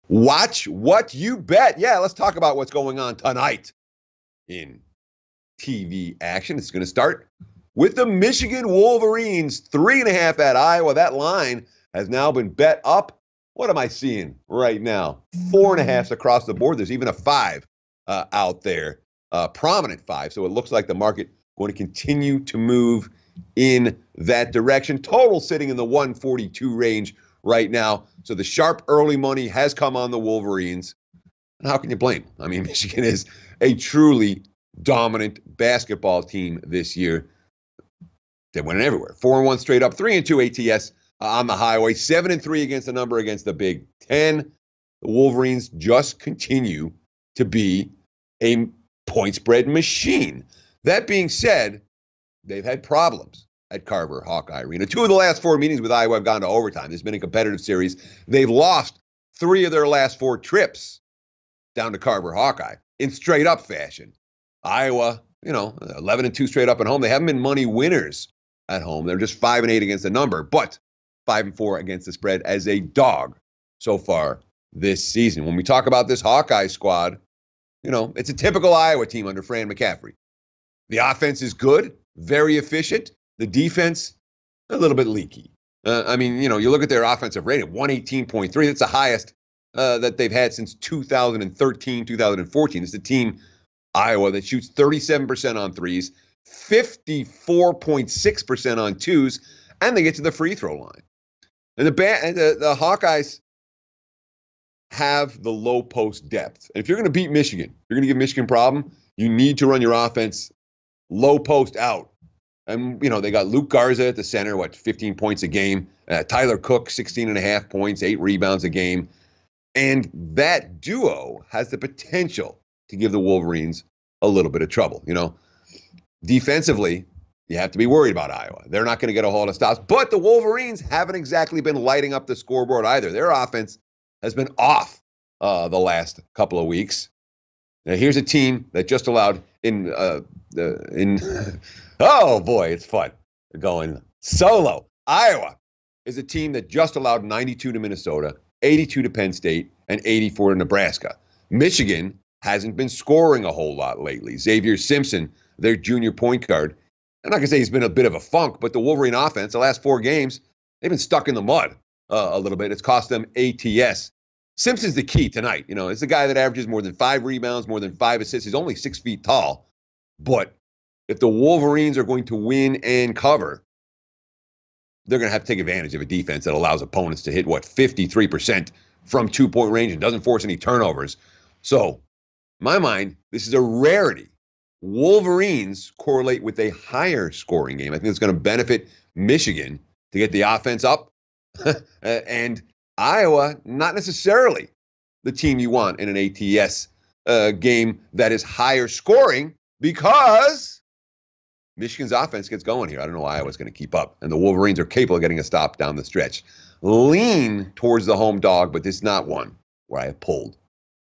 Watch what you bet. Yeah, let's talk about what's going on tonight in TV action. It's going to start with the Michigan Wolverines, 3.5 at Iowa. That line has now been bet up. What am I seeing right now? 4.5s across the board. There's even a 5 out there, prominent 5. So it looks like the market going to continue to move in that direction. Total sitting in the 142 range right now. So the sharp early money has come on the Wolverines. And how can you blame them? I mean, Michigan is a truly dominant basketball team this year. They're winning everywhere. 4-1 straight up, 3-2 ATS on the highway, 7-3 against the number against the Big Ten. The Wolverines just continue to be a point spread machine. That being said, they've had problems at Carver Hawkeye Arena. 2 of the last 4 meetings with Iowa have gone to overtime. There's been a competitive series. They've lost 3 of their last 4 trips down to Carver Hawkeye in straight up fashion. Iowa, 11-2 straight up at home. They haven't been money winners at home. They're just 5-8 against the number, but 5-4 against the spread as a dog so far this season. When we talk about this Hawkeye squad, it's a typical Iowa team under Fran McCaffrey. The offense is good, very efficient. The defense, a little bit leaky. You look at their offensive rating, 118.3. That's the highest that they've had since 2013, 2014. It's the team, Iowa, that shoots 37% on threes, 54.6% on twos, and they get to the free throw line. And the Hawkeyes have the low post depth. And if you're going to beat Michigan, you're going to give Michigan a problem, you need to run your offense low post out. And, they got Luke Garza at the center, 15 points a game. Tyler Cook, 16.5 points, 8 rebounds a game. And that duo has the potential to give the Wolverines a little bit of trouble. Defensively, you have to be worried about Iowa. They're not going to get a whole lot of stops. But the Wolverines haven't exactly been lighting up the scoreboard either. Their offense has been off the last couple of weeks. Now, here's a team that just allowed oh boy, it's fun going solo. Iowa is a team that just allowed 92 to Minnesota, 82 to Penn State, and 84 to Nebraska. Michigan hasn't been scoring a whole lot lately. Xavier Simpson, their junior point guard, I'm not going to say he's been a bit of a funk, but the Wolverine offense, the last 4 games, they've been stuck in the mud a little bit. It's cost them ATS. Simpson's the key tonight. It's the guy that averages more than 5 rebounds, more than 5 assists. He's only 6 feet tall. But if the Wolverines are going to win and cover, they're going to have to take advantage of a defense that allows opponents to hit, 53% from 2-point range and doesn't force any turnovers. So, in my mind, this is a rarity. Wolverines correlate with a higher scoring game. I think it's going to benefit Michigan to get the offense up. And Iowa, not necessarily the team you want in an ATS game that is higher scoring, because Michigan's offense gets going here. I don't know why Iowa's going to keep up. And the Wolverines are capable of getting a stop down the stretch. Lean towards the home dog, but this is not one where I have pulled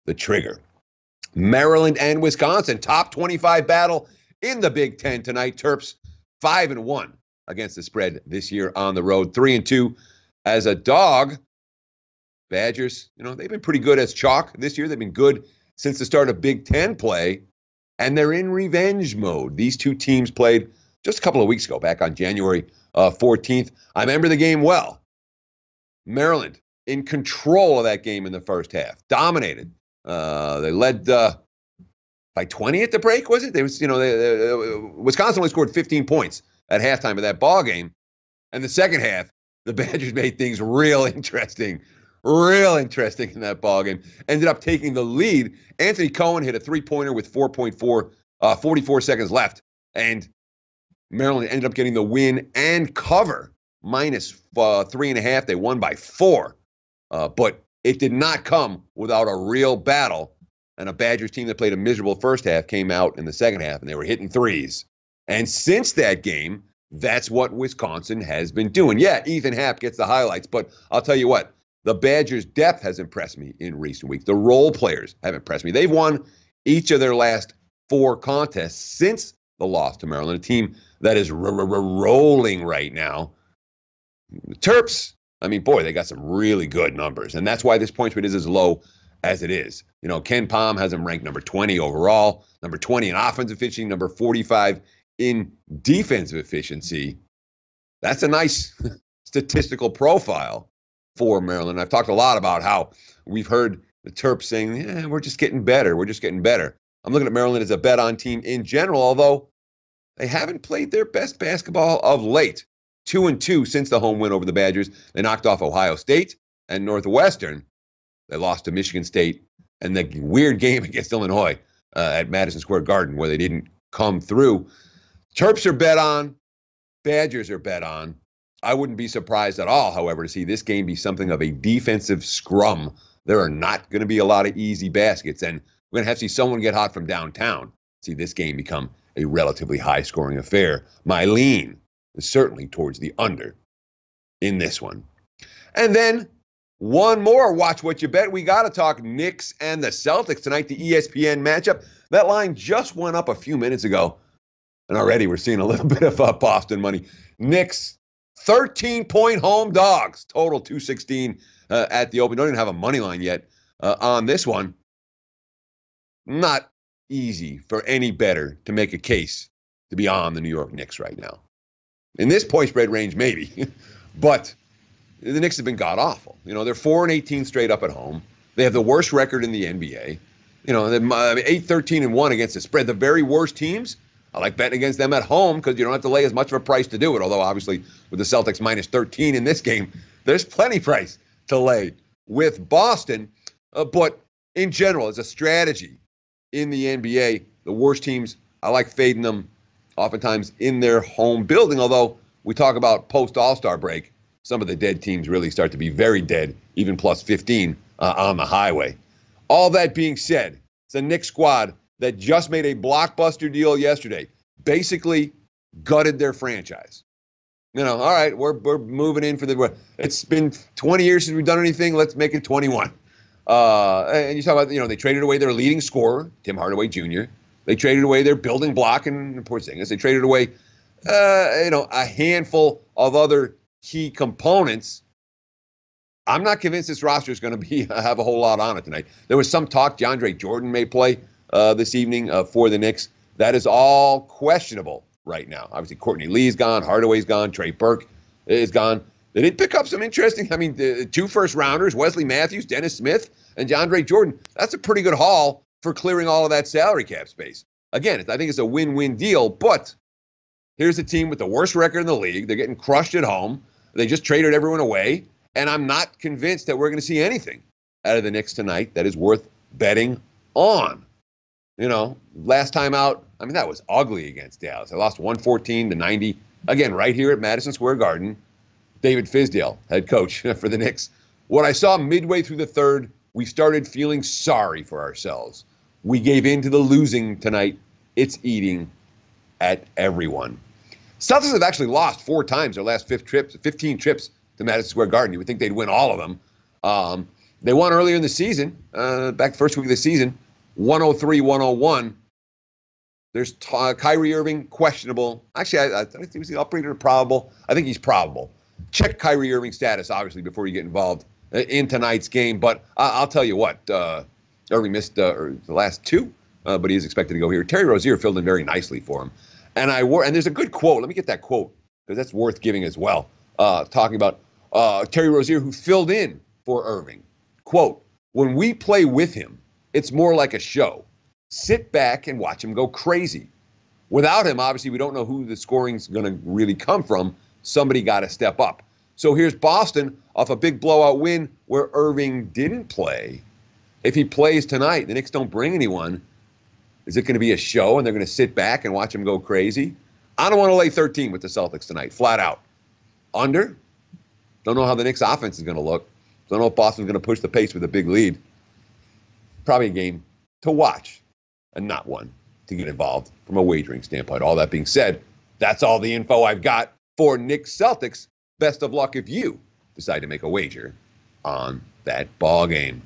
the trigger. Maryland and Wisconsin, top 25 battle in the Big Ten tonight. Terps 5-1 against the spread this year on the road. 3-2 as a dog. Badgers, they've been pretty good as chalk this year. They've been good since the start of Big Ten play. And they're in revenge mode. These 2 teams played just a couple of weeks ago, back on January 14th. I remember the game well. Maryland in control of that game in the first half. Dominated. They led by 20 at the break, was it? Wisconsin only scored 15 points at halftime of that ball game. And the second half, the Badgers made things real interesting in that ball game. Ended up taking the lead. Anthony Cohen hit a 3-pointer with 44 seconds left. And Maryland ended up getting the win and cover, minus 3.5. They won by 4. But it did not come without a real battle. And a Badgers team that played a miserable first half came out in the second half, and they were hitting threes. And since that game, that's what Wisconsin has been doing. Yeah, Ethan Happ gets the highlights, but I'll tell you what, the Badgers' depth has impressed me in recent weeks. The role players have impressed me. They've won each of their last 4 contests since the loss to Maryland, a team that is rolling right now. The Terps, I mean, boy, they got some really good numbers. And that's why this point spread is as low as it is. You know, Ken Pom has them ranked number 20 overall, number 20 in offensive efficiency, number 45 in defensive efficiency. That's a nice statistical profile for Maryland. I've talked a lot about how we've heard the Terps saying, we're just getting better. We're just getting better. I'm looking at Maryland as a bet-on team in general, although they haven't played their best basketball of late. 2-2 since the home win over the Badgers. They knocked off Ohio State and Northwestern. They lost to Michigan State and the weird game against Illinois at Madison Square Garden where they didn't come through. Terps are bet on. Badgers are bet on. I wouldn't be surprised at all, however, to see this game be something of a defensive scrum. There are not going to be a lot of easy baskets, and we're going to have to see someone get hot from downtown. See this game become a relatively high-scoring affair. My lean is certainly towards the under in this one. And then one more, watch what you bet. We got to talk Knicks and the Celtics tonight, the ESPN matchup. That line just went up a few minutes ago, and already we're seeing a little bit of Boston money. Knicks, 13-point home dogs, total 216 at the open. Don't even have a money line yet on this one. Not easy for any bettor to make a case to be on the New York Knicks right now. In this point spread range, maybe, but the Knicks have been god-awful. You know, they're 4-18 straight up at home. They have the worst record in the NBA. You know, they're 8-13-1 against the spread. The very worst teams, I like betting against them at home because you don't have to lay as much of a price to do it, although obviously with the Celtics minus 13 in this game, there's plenty price to lay with Boston. But in general, as a strategy in the NBA, the worst teams, I like fading them oftentimes in their home building, although we talk about post-All-Star break, some of the dead teams really start to be very dead, even plus 15 on the highway. All that being said, it's a Knicks squad that just made a blockbuster deal yesterday, basically gutted their franchise. You know, all right, we're moving in for the – it's been 20 years since we've done anything. Let's make it 21. And you talk about, you know, they traded away their leading scorer, Tim Hardaway Jr., they traded away their building block and Porzingis. They traded away, a handful of other key components. I'm not convinced this roster is going to have a whole lot on it tonight. There was some talk DeAndre Jordan may play this evening for the Knicks. That is all questionable right now. Obviously, Courtney Lee's gone, Hardaway's gone, Trey Burke is gone. They did pick up some interesting, the 2 first-rounders, Wesley Matthews, Dennis Smith, and DeAndre Jordan. That's a pretty good haul for clearing all of that salary cap space. Again, I think it's a win-win deal, but here's a team with the worst record in the league. They're getting crushed at home. They just traded everyone away, and I'm not convinced that we're going to see anything out of the Knicks tonight that is worth betting on. You know, last time out, that was ugly against Dallas. They lost 114-90, again, right here at Madison Square Garden. David Fizdale, head coach for the Knicks. What I saw midway through the third, we started feeling sorry for ourselves. We gave in to the losing tonight. It's eating at everyone. Celtics have actually lost 4 times their last 15 trips to Madison Square Garden. You would think they'd win all of them. They won earlier in the season, back first week of the season, 103-101. There's Kyrie Irving, questionable. Actually, I think he was the upgraded probable. I think he's probable. Check Kyrie Irving's status, obviously, before you get involved in tonight's game. But I'll tell you what, Irving missed the last 2, but he is expected to go here. Terry Rozier filled in very nicely for him. And there's a good quote. Let me get that quote, because that's worth giving as well. Talking about Terry Rozier, who filled in for Irving. Quote, "When we play with him, it's more like a show. Sit back and watch him go crazy. Without him, obviously, we don't know who the scoring's going to really come from. Somebody got to step up." So here's Boston off a big blowout win where Irving didn't play. If he plays tonight, the Knicks don't bring anyone. Is it going to be a show and they're going to sit back and watch him go crazy? I don't want to lay 13 with the Celtics tonight, flat out. Under? Don't know how the Knicks offense is going to look. Don't know if Boston's going to push the pace with a big lead. Probably a game to watch and not one to get involved from a wagering standpoint. All that being said, that's all the info I've got for Knicks Celtics. Best of luck if you decide to make a wager on that ball game.